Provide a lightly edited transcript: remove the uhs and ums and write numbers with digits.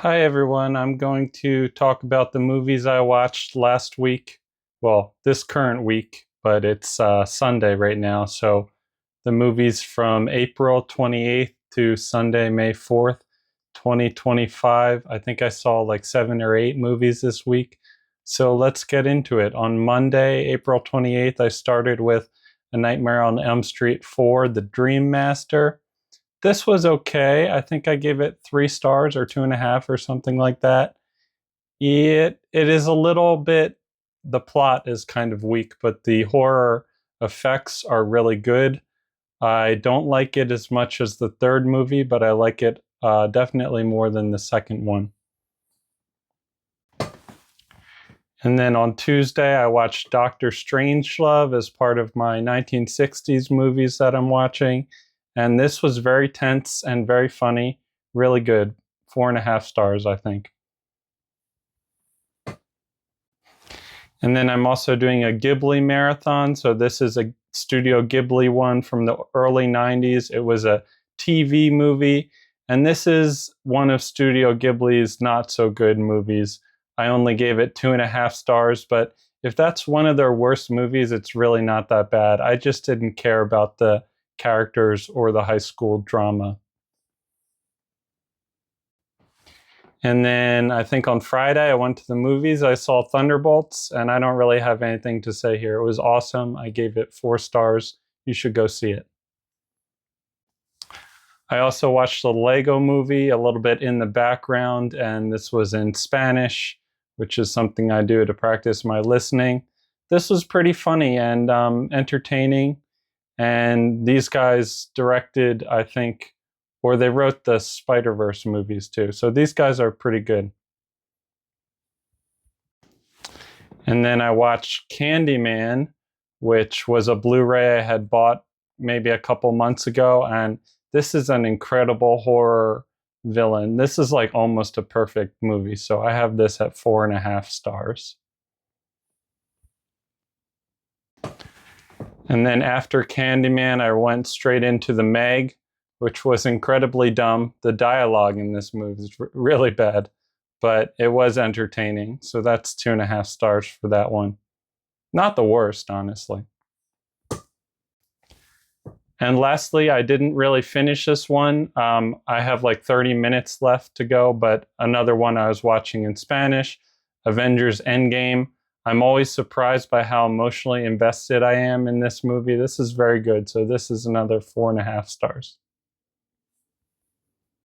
Hi, everyone. I'm going to talk about the movies I watched last week. Well, this current week, but it's Sunday right now. So the movies from April 28th to Sunday, May 4th, 2025. I think I saw like 7 or 8 movies this week. So let's get into it. On Monday, April 28th, I started with A Nightmare on Elm Street 4, The Dream Master. This was okay. I think I gave it 3 stars or 2.5 or something like that. It is a little bit, the plot is kind of weak, but the horror effects are really good. I don't like it as much as the third movie, but I like it definitely more than the second one. And then on Tuesday, I watched Doctor Strangelove as part of my 1960s movies that I'm watching. And this was very tense and very funny. Really good. 4.5 stars, I think. And then I'm also doing a Ghibli marathon. So this is a Studio Ghibli one from the early 90s. It was a TV movie. And this is one of Studio Ghibli's not so good movies. I only gave it 2.5 stars, but if that's one of their worst movies, it's really not that bad. I just didn't care about the characters or the high school drama. And then I think on Friday, I went to the movies. I saw Thunderbolts, and I don't really have anything to say here. It was awesome. I gave it 4 stars. You should go see it. I also watched the Lego movie a little bit in the background, and this was in Spanish, which is something I do to practice my listening. This was pretty funny and entertaining. And these guys directed, I think, or they wrote the Spider-Verse movies too. So these guys are pretty good. And then I watched Candyman, which was a Blu-ray I had bought maybe a couple months ago. And this is an incredible horror villain. This is like almost a perfect movie. So I have this at 4.5 stars. And then after Candyman, I went straight into The Meg, which was incredibly dumb. The dialogue in this movie is really bad, but it was entertaining. So that's 2.5 stars for that one. Not the worst, honestly. And lastly, I didn't really finish this one. I have like 30 minutes left to go, but another one I was watching in Spanish, Avengers Endgame. I'm always surprised by how emotionally invested I am in this movie. This is very good. So this is another 4.5 stars.